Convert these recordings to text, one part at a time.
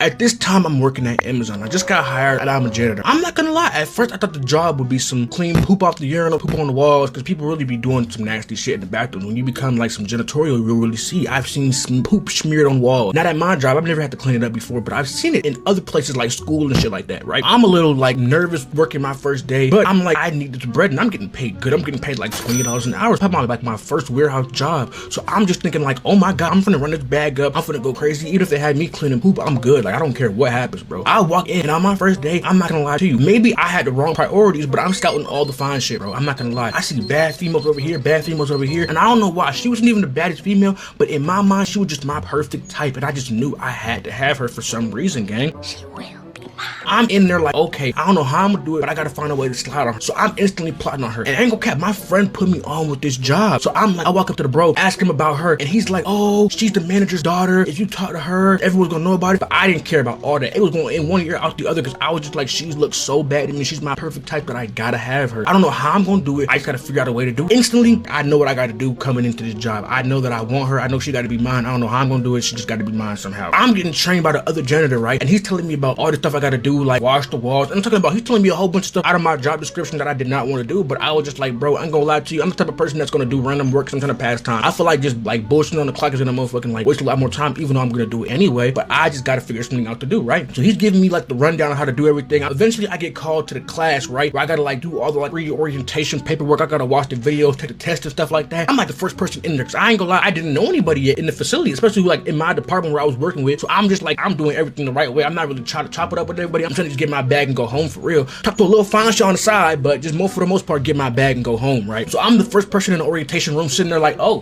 At this time, I'm working at Amazon. I just got hired and I'm a janitor. I'm not gonna lie, at first I thought the job would be some clean poop off the urinal, poop on the walls, because people really be doing some nasty shit in the bathroom. When you become like some janitorial, you'll really see. I've seen some poop smeared on walls. Not at my job, I've never had to clean it up before, but I've seen it in other places like school and shit like that, right? I'm a little like nervous working my first day, but I'm like, I need this bread and I'm getting paid good. I'm getting paid like $20 an hour. It's probably like my first warehouse job. So I'm just thinking like, oh my God, I'm finna run this bag up. I'm finna go crazy. Even if they had me cleaning poop, I'm good. Like, I don't care what happens, bro. I walk in and on my first day, I'm not gonna lie to you. Maybe I had the wrong priorities, but I'm scouting all the fine shit, bro. I'm not gonna lie. I see bad females over here, bad females over here, and I don't know why. She wasn't even the baddest female, but in my mind, she was just my perfect type, and I just knew I had to have her for some reason, gang. She will. I'm in there like, okay, I don't know how I'm gonna do it, but I gotta find a way to slide on her. So I'm instantly plotting on her. And I ain't gonna cap, my friend put me on with this job. So I'm like, I walk up to the bro, ask him about her, and he's like, oh, she's the manager's daughter. If you talk to her, everyone's gonna know about it. But I didn't care about all that. It was going in one ear, out the other, because I was just like, she looks so bad to me. She's my perfect type that I gotta have her. I don't know how I'm gonna do it. I just gotta figure out a way to do it. Instantly, I know what I gotta do coming into this job. I know that I want her. I know she gotta be mine. I don't know how I'm gonna do it. She just gotta be mine somehow. I'm getting trained by the other janitor, right? And he's telling me about all the stuff I gotta do, like wash the walls. And I'm talking about, he's telling me a whole bunch of stuff out of my job description that I did not want to do, but I was just like, bro, I ain't gonna lie to you. I'm the type of person that's gonna do random work some kind of past time. I feel like just like bullshitting on the clock is gonna motherfucking like waste a lot more time, even though I'm gonna do it anyway, but I just gotta figure something out to do, right? So he's giving me like the rundown on how to do everything. Eventually I get called to the class, right? Where I gotta like do all the like reorientation paperwork. I gotta watch the videos, take the test and stuff like that. I'm like the first person in there, because I ain't gonna lie, I didn't know anybody yet in the facility, especially like in my department where I was working with. So I'm just like, I'm doing everything the right way. I'm not really trying to chop it up with everybody. I'm trying to just get my bag and go home for real. Talk to a little fine shit on the side, but just for the most part, get my bag and go home, right? So I'm the first person in the orientation room sitting there like, oh,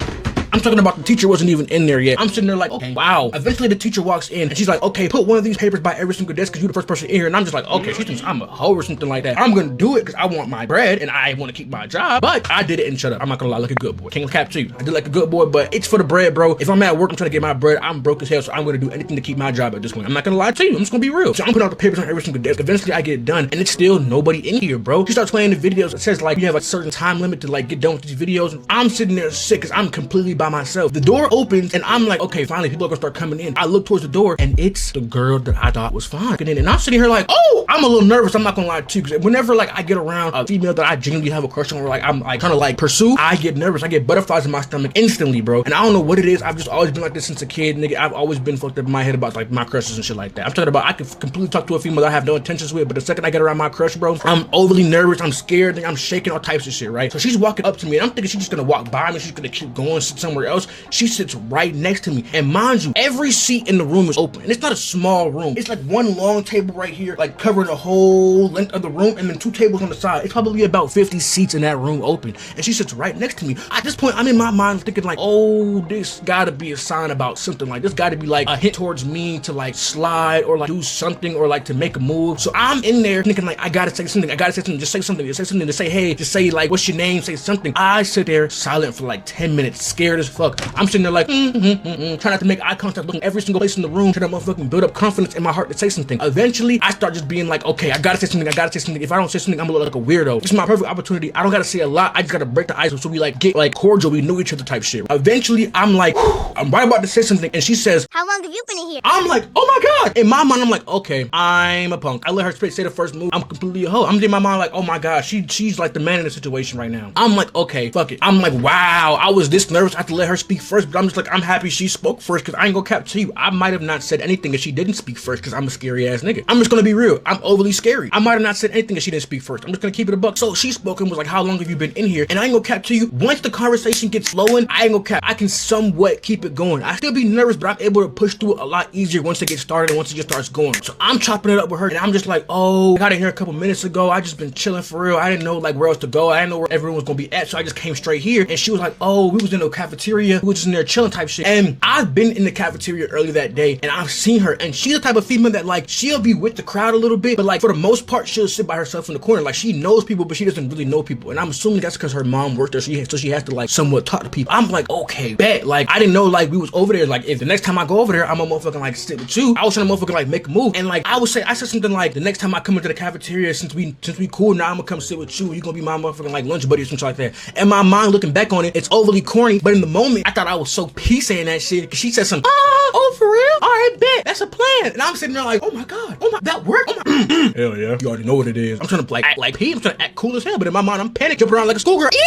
I'm talking about the teacher wasn't even in there yet. I'm sitting there like, okay, wow. Eventually the teacher walks in and she's like, okay, put one of these papers by every single desk because you're the first person in here. And I'm just like, okay, she thinks I'm a hoe or something like that. I'm gonna do it because I want my bread and I want to keep my job. But I did it and shut up. I'm not gonna lie, like a good boy. Can't cap to you. I did like a good boy, but it's for the bread, bro. If I'm at work, I'm trying to get my bread. I'm broke as hell, so I'm gonna do anything to keep my job at this point. I'm not gonna lie to you. I'm just gonna be real. So I'm putting out the papers on every single desk. Eventually I get done and it's still nobody in here, bro. She starts playing the videos. It says like you have a certain time limit to like get done with these videos. And I'm sitting there sick because I'm completely by myself. The door opens and I'm like, okay, finally people are gonna start coming in. I look towards the door and it's the girl that I thought was fine. And I'm sitting here like, oh, I'm a little nervous. I'm not gonna lie to you, because whenever like I get around a female that I genuinely have a crush on, or like I'm like trying to like pursue, I get nervous. I get butterflies in my stomach instantly, bro. And I don't know what it is. I've just always been like this since a kid, nigga. I've always been fucked up in my head about like my crushes and shit like that. I'm talking about I could completely talk to a female that I have no intentions with, but the second I get around my crush, bro, I'm overly nervous. I'm scared. I'm shaking, all types of shit, right? So she's walking up to me and I'm thinking she's just gonna walk by me. She's gonna keep going, sit somewhere else. She sits right next to me. And mind you, every seat in the room is open. And it's not a small room. It's like one long table right here, like covering the whole length of the room, and then two tables on the side. It's probably about 50 seats in that room open. And she sits right next to me. At this point, I'm in my mind thinking like, oh, this gotta be a sign about something. Like this gotta be like a hint towards me to like slide or like do something or like to make a move. So I'm in there thinking like, I gotta say something. I gotta say something. Just say something. Just say something. To say, hey, just say like, what's your name? Say something. I sit there silent for like 10 minutes, scared as fuck. I'm sitting there like, trying not to make eye contact, looking every single place in the room, trying to motherfucking build up confidence in my heart to say something. Eventually, I start just being like, okay, I gotta say something, I gotta say something. If I don't say something, I'm gonna look like a weirdo. This is my perfect opportunity. I don't gotta say a lot. I just gotta break the ice so we like get like cordial, we know each other type shit. Eventually, I'm like, I'm right about to say something, and she says, how long have you been in here? I'm like, oh my God. In my mind, I'm like, okay, I'm a punk. I let her say the first move. I'm completely a hoe. I'm in my mind like, oh my God, she's like the man in the situation right now. I'm like, okay, fuck it. I'm like, wow, I was this nervous. I had to let her speak first, but I'm just like, I'm happy she spoke first, because I ain't gonna cap to you. I might have not said anything if she didn't speak first, because I'm a scary ass nigga. I'm just gonna be real. I'm overly scary. I might have not said anything if she didn't speak first. I'm just gonna keep it a buck. So she spoke and was like, how long have you been in here? And I ain't gonna cap to you. Once the conversation gets flowing, I ain't gonna cap. I can somewhat keep it going. I still be nervous, but I'm able to push through it a lot easier once it gets started and once it just starts going. So I'm chopping it up with her and I'm just like, oh, I got in here a couple minutes ago. I just been chilling for real. I didn't know like where else to go. I didn't know where everyone was gonna be at. So I just came straight here. And she was like, oh, we was in the cafeteria. We was just in there chilling type shit. And I've been in the cafeteria earlier that day and I've seen her, and she's the type of female that like she'll be with the crowd a little bit, but like for the most part she'll sit by herself in the corner. Like she knows people, but she doesn't really know people. And I'm assuming that's because her mom worked there, so she has to like somewhat talk to people. I'm like, okay, bet. Like I didn't know like we was over there. Like if the next time I go over there, I'm gonna motherfucking like sit with you. I was trying to motherfucking like make a move, and like I said something like, the next time I come into the cafeteria, since we cool now, I'm gonna come sit with you. You gonna be my motherfucking like lunch buddy or something like that. And my mind looking back on it, it's overly corny, but in the moment, I thought I was so peace saying that shit. Cause she said something, oh, for real? All right, bet. That's a plan. And I'm sitting there like, oh my God. Oh my, that worked? Oh my. Hell yeah. You already know what it is. I'm trying to like act like P. I'm trying to act cool as hell. But in my mind, I'm panicked, jumping around like a schoolgirl. Yeah!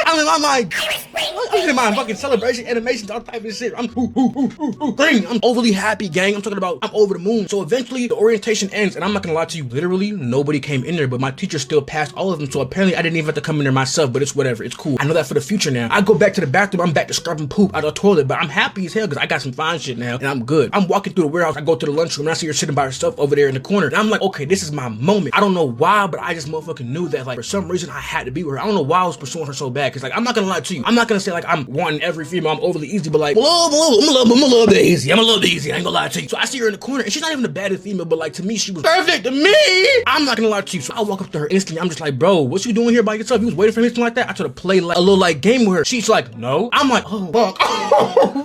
I'm in my mind. I'm in my fucking celebration, animations, all type of shit. I'm overly happy, gang. I'm talking about I'm over the moon. So eventually the orientation ends, and I'm not gonna lie to you, literally nobody came in there, but my teacher still passed all of them. So apparently I didn't even have to come in there myself, but it's whatever. It's cool. I know that for the future now. I go back to the bathroom, I'm back to scrubbing poop out of the toilet, but I'm happy as hell because I got some fine shit now and I'm good. I'm walking through the warehouse, I go to the lunchroom and I see her sitting by herself over there in the corner. And I'm like, okay, this is my moment. I don't know why, but I just motherfucking knew that like for some reason I had to be with her. I don't know why I was pursuing her so bad. Cause like I'm not gonna lie to you. I'm not gonna say like I'm wanting every female, I'm overly easy, but like I'm a little bit easy. I'm a little bit easy. I ain't gonna lie to you. So I see her in the corner and she's not even the baddest female, but like to me, she was perfect to me. I'm not gonna lie to you. So I walk up to her instantly. I'm just like, bro, what you doing here by yourself? You was waiting for me, anything like that? I try to play like a little like game with her. She's like, no. I'm like, oh fuck.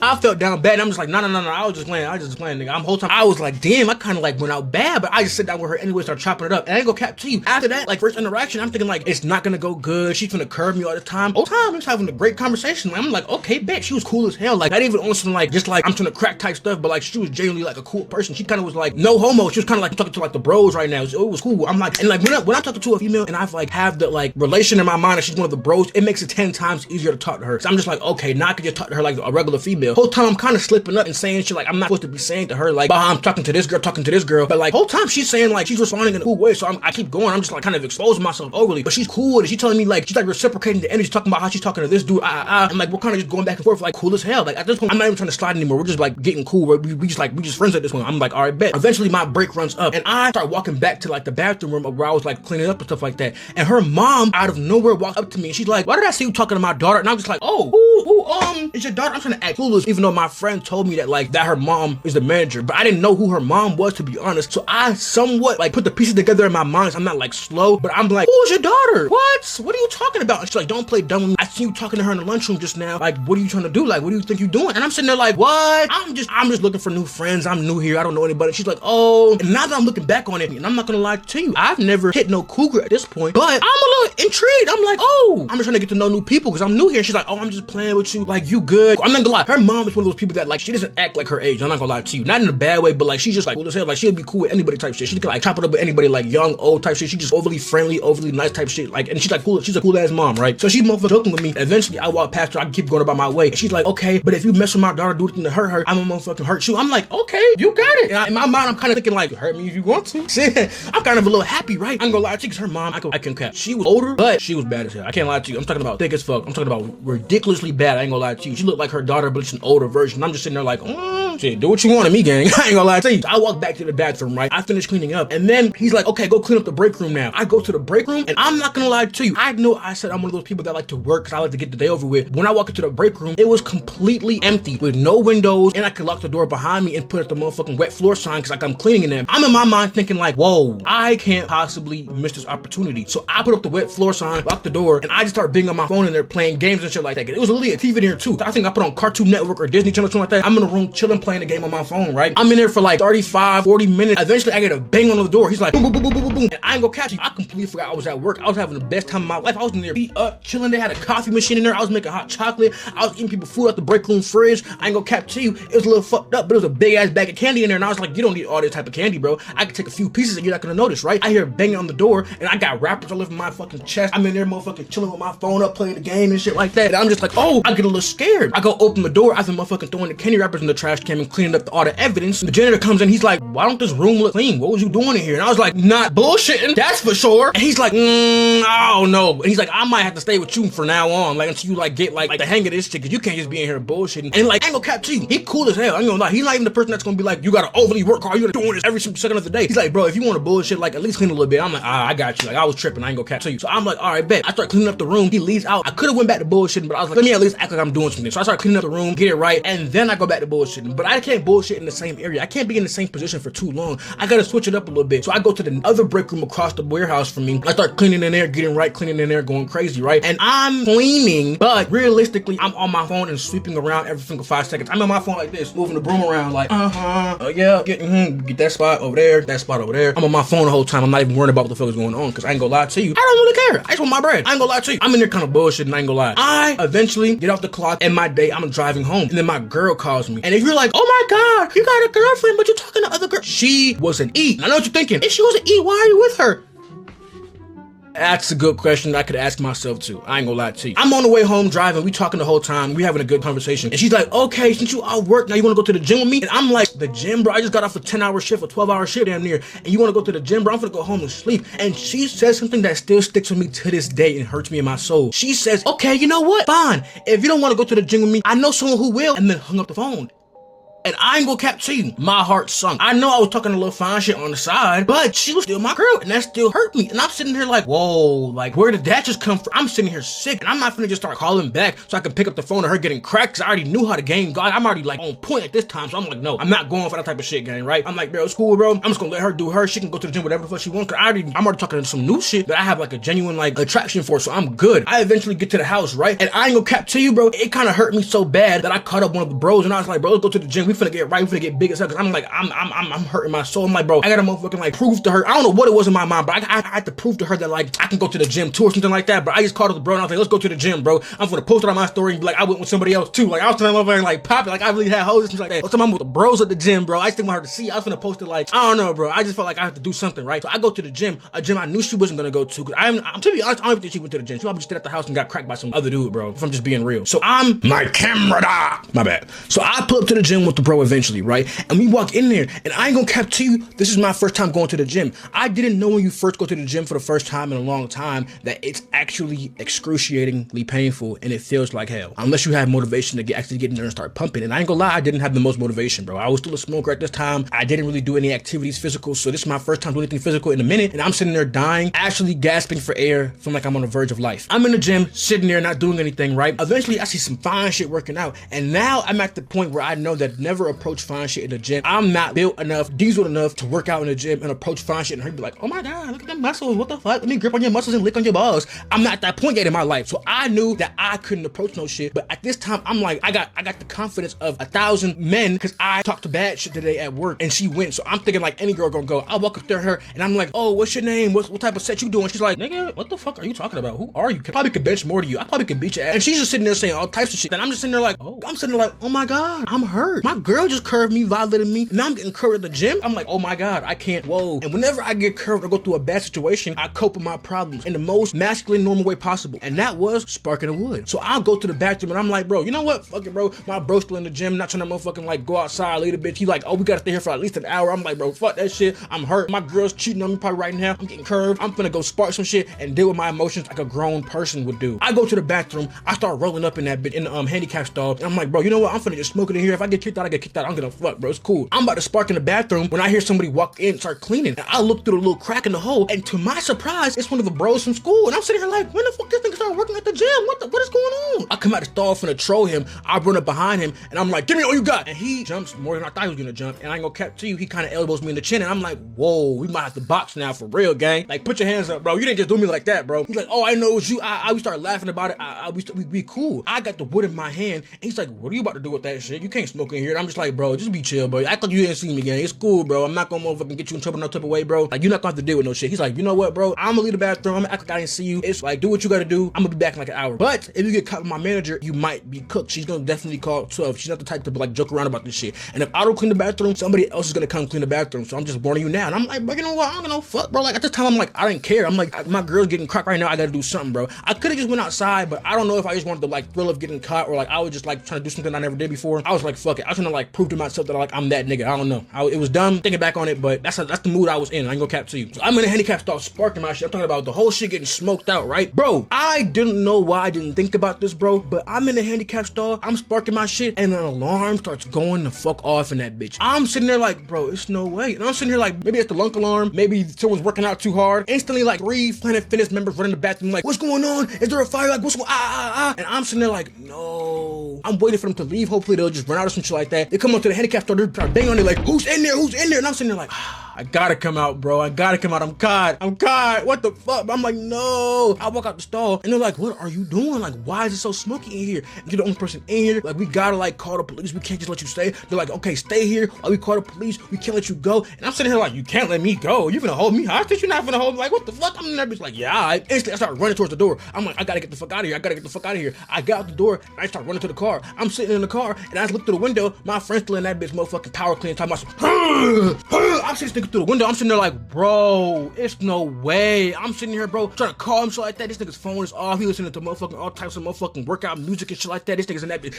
I felt down bad. And I'm just like, no. I was just playing, nigga. I'm whole time. I was like, damn, I kind of like went out bad, but I just sit down with her anyway, start chopping it up. And I ain't gonna cap to you. After that, like first interaction, I'm thinking like, it's not gonna go good. She's gonna curve me all the time. Whole time, I was having a great conversation. I'm like, okay, bet. She was cool as hell. Like, not even on some like, just like, I'm trying to crack type stuff, but like, she was genuinely like a cool person. She kind of was like, no homo. She was kind of like talking to like the bros right now. So it was cool. I'm like, and like, when I'm talking to a female and I've like have the like relation in my mind and she's one of the bros, it makes it 10 times easier to talk to her. So I'm just like, okay, now I can just talk to her like a regular female. Whole time I'm kind of slipping up and saying shit like I'm not supposed to be saying to her like, bah, I'm talking to this girl, but like whole time she's saying like she's responding in a cool way. So I keep going. I'm just like kind of exposing myself overly, but she's cool with it. She's telling me like she's like reciprocating the energy, talking about how she's talking to this dude, and like we're kind of just going back and forth like cool as hell. Like at this point, I'm not even trying to slide anymore. We're just like getting cool. We just friends at this point. I'm like, all right, bet. Eventually my break runs up and I start walking back to like the bathroom room where I was like cleaning up and stuff like that. And her mom out of nowhere walks up to me and she's like, why did I see you talking to my daughter? And I'm just like, oh, who is your daughter? I'm trying to act clueless, even though my friend told me that like that her mom is the manager, but I didn't know who her mom was, to be honest. So I somewhat like put the pieces together in my mind. So I'm not like slow, but I'm like, who's your daughter? What are you talking about? And she's like, don't play dumb with me. I see you talking to her in the lunchroom just now. Like, what are you trying to do? Like, what do you think you're doing? And I'm sitting there like, what? I'm just looking for new friends. I'm new here. I don't know anybody. She's like, oh. And now that I'm looking back on it, and I'm not gonna lie to you, I've never hit no cougar at this point, but I'm a little intrigued. I'm like, oh, I'm just trying to get to know new people because I'm new here. She's like, oh, I'm just playing with you. Like, you good? I'm not gonna lie. Her mom is one of those people that like, she doesn't act like her age. I'm not gonna lie to you. Not in a bad way, but like, she's just like, cool as hell. Like, she'll be cool with anybody type shit. She can like chop it up with anybody, like young, old type shit. She just overly friendly, overly nice type shit. Like, and she's like cool. She's a cool ass mom, right? So she's motherfucking joking with me. Eventually, I walk past her. I keep going about my way. And she's like, okay, but if you mess with my daughter, do anything to hurt her, I'm gonna motherfucking hurt you. I'm like, okay, you got it. And in my mind, I'm kind of thinking like, hurt me if you want to. Shit, I'm kind of a little happy, right? I'm gonna lie to you, because her mom, I can cap. She was older, but she was bad as hell. I can't lie to you. I'm talking about thick as fuck. I'm talking about ridiculously bad. I ain't gonna lie to you. She looked like her daughter, but it's an older version. I'm just sitting there like, shit, do what you want to me, gang. I ain't gonna lie to you. So I walk back to the bathroom, right? I finish cleaning up, and then he's like, okay, go clean up the break room now. I go to the break room, and I'm not gonna lie to you. I know I said I'm one of those people that like to work, because I like to get the day over with. When I walk into the break room, it was completely empty, with no windows, and I could lock the door behind me and put up the motherfucking wet floor sign, because like I'm cleaning in them. I'm in my mind thinking like, whoa, I can't possibly miss this opportunity. So I put up the wet floor sign, lock the door, and I just start being on my phone in there playing games and shit like that. It was literally a TV in here too. I think I put on Cartoon Network or Disney Channel, something like that. I'm in the room chilling, playing the game on my phone, right? I'm in there for like 35, 40 minutes. Eventually I get a bang on the door. He's like, boom, boom, boom, boom, boom, boom, boom. And I ain't gonna catch you. I completely forgot I was at work. I was having the best time of my life. I was in there, feet up, chilling. They had a coffee machine in there. I was making hot chocolate. I was eating people food out the break room fridge. I ain't gonna cap to you. It was a little fucked up, but it was a big ass bag of candy in there. And I was like, you don't need all this type of candy, bro. I can take a few pieces and you're not gonna notice, right? I hear banging on the door and I got wrappers all over my fucking chest. I'm in there motherfucking chilling with my phone up, playing the game and shit like that. And I'm just like, oh, I get a little scared. I go open the door. I've been motherfucking throwing the candy wrappers in the trash can and cleaning up all the evidence. The janitor comes in. He's like, why don't this room look clean? What was you doing in here? And I was like, not bullshitting. That's for sure. And he's like, I don't know. And he's like, I might have to stay with you from now on, like until you like get like the hang of this shit, because you can't just be in here bullshitting. And like, I ain't gonna cap to you. He cool as hell. I ain't gonna lie. He's not even the person that's gonna be like, you gotta overly work hard. You're doing this every second of the day. He's like, bro, if you want to bullshit, like at least clean a little bit. I'm like, I got you. Like I was tripping. I ain't gonna cap to you. So I'm like, all right, bet. I start cleaning up the room. He leaves out. I could have went back to bullshitting, but I was like, let me at least act like I'm doing something. So I start cleaning up the room, get it right, and then I go back to bullshitting. But I can't bullshit in the same area. I can't be in the same position for too long. I gotta switch it up a little bit. So I go to the other break room across the warehouse from me. I start cleaning in there, getting right, cleaning in there, going crazy, right? And I'm cleaning, but realistically, I'm on my phone and sweeping around every single 5 seconds. I'm on my phone like this, moving the broom around like, yeah, get that spot over there, that spot over there. I'm on my phone the whole time. I'm not even worried about what the fuck is going on, because I ain't gonna lie to you. I don't really care. I just want my bread. I ain't gonna lie to you. I'm in there kind of bullshitting, I ain't gonna lie. I eventually get off the clock and my day, I'm driving home. And then my girl calls me. And if you're like, oh my God, you got a girlfriend, but you're talking to other girls. She was an E. I know what you're thinking. If she was an E, why are you with her? That's a good question I could ask myself too. I ain't gonna lie to you. I'm on the way home driving. We talking the whole time. We having a good conversation. And she's like, okay, since you out work, now you wanna go to the gym with me? And I'm like, the gym, bro? I just got off a 10-hour shift, a 12-hour shift damn near. And you wanna go to the gym, bro? I'm gonna go home and sleep. And she says something that still sticks with me to this day and hurts me in my soul. She says, okay, you know what? Fine. If you don't wanna go to the gym with me, I know someone who will. And then hung up the phone. And I ain't gonna cap to you, my heart sunk. I know I was talking a little fine shit on the side, but she was still my girl, and that still hurt me. And I'm sitting here like, whoa, like, where did that just come from? I'm sitting here sick, and I'm not finna just start calling back so I can pick up the phone of her getting cracked, because I already knew how the game got. I'm already like on point at this time, so I'm like, no, I'm not going for that type of shit, gang, right? I'm like, bro, it's cool, bro. I'm just gonna let her do her. She can go to the gym, whatever the fuck she wants, because I'm already talking to some new shit that I have like a genuine like attraction for, so I'm good. I eventually get to the house, right? And I ain't gonna cap to you, bro. It kind of hurt me so bad that I caught up one of the bros, and I was like, bro, let's go to the gym. We finna get right. We finna get big as hell, because I'm like, I'm hurting my soul. I'm like, bro, I gotta motherfucking like prove to her. I don't know what it was in my mind, but I had to prove to her that like I can go to the gym too or something like that. But I just called up the bro and I was like, let's go to the gym, bro. I'm gonna post it on my story and be like, I went with somebody else too. Like I was telling my motherfucker like pop it, like I really had hoes and shit like that. I was telling my with the bros at the gym, bro. I just didn't want her to see. I was gonna post it like, I don't know, bro. I just felt like I had to do something, right? So I go to the gym, a gym I knew she wasn't gonna go to, because I'm to be honest, I don't even think she went to the gym. She probably just stayed at the house and got cracked by some other dude, bro. If I'm just being real. So I'm my camera, my bad. So I pull up to the gym with the bro eventually, right? And we walk in there, and I ain't gonna cap to you, this is my first time going to the gym. I didn't know when you first go to the gym for the first time in a long time that it's actually excruciatingly painful and it feels like hell. Unless you have motivation to actually get in there and start pumping. And I ain't gonna lie, I didn't have the most motivation, bro. I was still a smoker at this time. I didn't really do any activities physical, so this is my first time doing anything physical in a minute, and I'm sitting there dying, actually gasping for air, feeling like I'm on the verge of life. I'm in the gym, sitting there not doing anything, right? Eventually, I see some fine shit working out, and now I'm at the point where I know that never approach fine shit in the gym. I'm not built enough, diesel enough to work out in the gym and approach fine shit and her be like, oh my God, look at them muscles, what the fuck? Let me grip on your muscles and lick on your balls. I'm not at that point yet in my life. So I knew that I couldn't approach no shit. But at this time, I'm like, I got the confidence of 1,000 men, because I talked to bad shit today at work and she went. So I'm thinking like any girl gonna go. I walk up to her and I'm like, oh, what's your name? What type of set you doing? She's like, nigga, what the fuck are you talking about? Who are you? Probably could bench more to you. I probably could beat your ass. And she's just sitting there saying all types of shit. And I'm just sitting there like, oh, I'm sitting there like, oh my God, I'm hurt. My girl just curved me, violated me. Now I'm getting curved at the gym. I'm like, oh my God, I can't, whoa. And whenever I get curved or go through a bad situation, I cope with my problems in the most masculine, normal way possible. And that was sparking the wood. So I'll go to the bathroom and I'm like, bro, you know what? Fuck it, bro. My bro's still in the gym, not trying to motherfucking like go outside, leave a bitch. He like, oh, we gotta stay here for at least an hour. I'm like, bro, fuck that shit. I'm hurt. My girl's cheating on me probably right now. I'm getting curved. I'm finna go spark some shit and deal with my emotions like a grown person would do. I go to the bathroom. I start rolling up in that bitch in the handicap stall. And I'm like, bro, you know what? I'm finna just smoke it in here. If I get kicked out, I get kicked out. I'm gonna fuck, bro. It's cool. I'm about to spark in the bathroom when I hear somebody walk in and start cleaning. And I look through the little crack in the hole, and to my surprise, it's one of the bros from school. And I'm sitting here like, when the fuck this nigga start working at the gym? What is going on? I come out the stall finna troll him. I run up behind him and I'm like, give me all you got. And he jumps more than I thought he was gonna jump. And I ain't gonna cap to you, he kind of elbows me in the chin. And I'm like, whoa, we might have to box now for real, gang. Like, put your hands up, bro. You didn't just do me like that, bro. He's like, oh, I know it was you. We start laughing about it. We be cool. I got the wood in my hand. And he's like, what are you about to do with that shit? You can't smoke in here. And I'm just like, bro, just be chill, bro. Act like you didn't see me, gang. It's cool, bro. I'm not gonna motherfucking get you in trouble no type of way, bro. Like, you're not gonna have to deal with no shit. He's like, you know what, bro? I'm gonna leave the bathroom. I'm gonna act like I didn't see you. It's like, do what you gotta do. I'm gonna be back in like an hour. But if you get caught with my manager, you might be cooked. She's gonna definitely call 12. She's not the type to like joke around about this shit. And if I don't clean the bathroom, somebody else is gonna come clean the bathroom. So I'm just warning you now. And I'm like, bro, you know what? I don't know, fuck, bro. Like, at this time, I'm like, I didn't care. I'm like, my girl's getting cracked right now. I gotta do something, bro. I could have just went outside, but I don't know if I just wanted the like thrill of getting caught, or like I was just like trying to do something I never did before. I was like, fuck it. I was trying to like prove to myself that like I'm that nigga. I don't know. It was dumb thinking back on it, but that's the mood I was in. I ain't gonna cap to you. So I'm in a handicap stall sparking my shit. I'm talking about the whole shit getting smoked out, right? Bro, I didn't know why I didn't think about this, bro, but I'm in a handicap stall. I'm sparking my shit and an alarm starts going the fuck off in that bitch. I'm sitting there like, bro, it's no way. And I'm sitting here like, maybe it's the lunk alarm. Maybe someone's working out too hard. Instantly, like 3 Planet Fitness members run in the bathroom like, what's going on? Is there a fire? Like, what's going on? And I'm sitting there like, no. I'm waiting for them to leave. Hopefully they'll just run out or some shit like that. They come up to the handicap store, they start banging on it like, who's in there? Who's in there? And I'm sitting there like, I gotta come out, bro. I gotta come out. I'm caught. What the fuck? I'm like, no. I walk out the stall and they're like, what are you doing? Like, why is it so smoky in here? And you're the only person in here. Like, we gotta like call the police. We can't just let you stay. They're like, okay, stay here while we call the police. We can't let you go. And I'm sitting here like, you can't let me go. You gonna hold me hostage? You're not gonna hold me. Like, what the fuck? I'm in that bitch like, yeah. Instantly, I start running towards the door. I'm like, I gotta get the fuck out of here. I gotta get the fuck out of here. I got out the door and I start running to the car. I'm sitting in the car and I look through the window. My friend's still in that bitch motherfucking power clean talking about I'm sitting through the window. I'm sitting there like, bro, it's no way. I'm sitting here, bro, trying to call him shit like that. This nigga's phone is off. He listening to motherfucking all types of motherfucking workout music and shit like that. This nigga's in that bitch.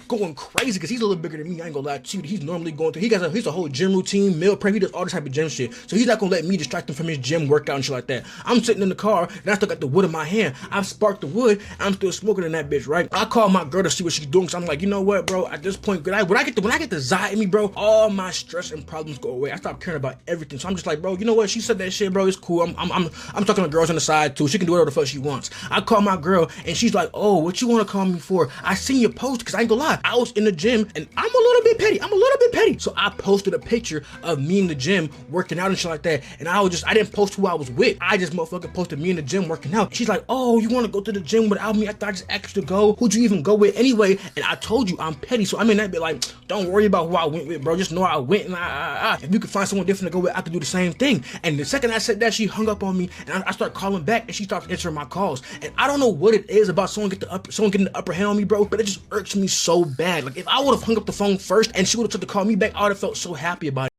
Going crazy because he's a little bigger than me. I ain't gonna lie to you. He's normally going through. He's a whole gym routine, meal prep. He does all this type of gym shit. So he's not gonna let me distract him from his gym workout and shit like that. I'm sitting in the car and I still got the wood in my hand. I've sparked the wood. I'm still smoking in that bitch, right? I call my girl to see what she's doing. So I'm like, you know what, bro? At this point, when I get the Zai in me, bro, all my stress and problems go away. I stop caring about everything. So I'm just like, bro, you know what? She said that shit, bro. It's cool. I'm talking to girls on the side too. She can do whatever the fuck she wants. I call my girl and she's like, oh, what you want to call me for? I seen your post because I ain't gonna lie. I was in the gym and I'm a little bit petty. So I posted a picture of me in the gym working out and shit like that. And I didn't post who I was with. I just motherfucking posted me in the gym working out. She's like, oh, you want to go to the gym without me? I thought I just asked you to go. Who'd you even go with anyway? And I told you I'm petty. So I'm in that bit like, don't worry about who I went with, bro. Just know I went and if you could find someone different to go with, I could do the same thing. And the second I said that, she hung up on me and I start calling back and she starts answering my calls. And I don't know what it is about someone getting the upper hand on me, bro, but it just irks me so bad. Like if I would have hung up the phone first and she would have took to call me back, I would have felt so happy about it.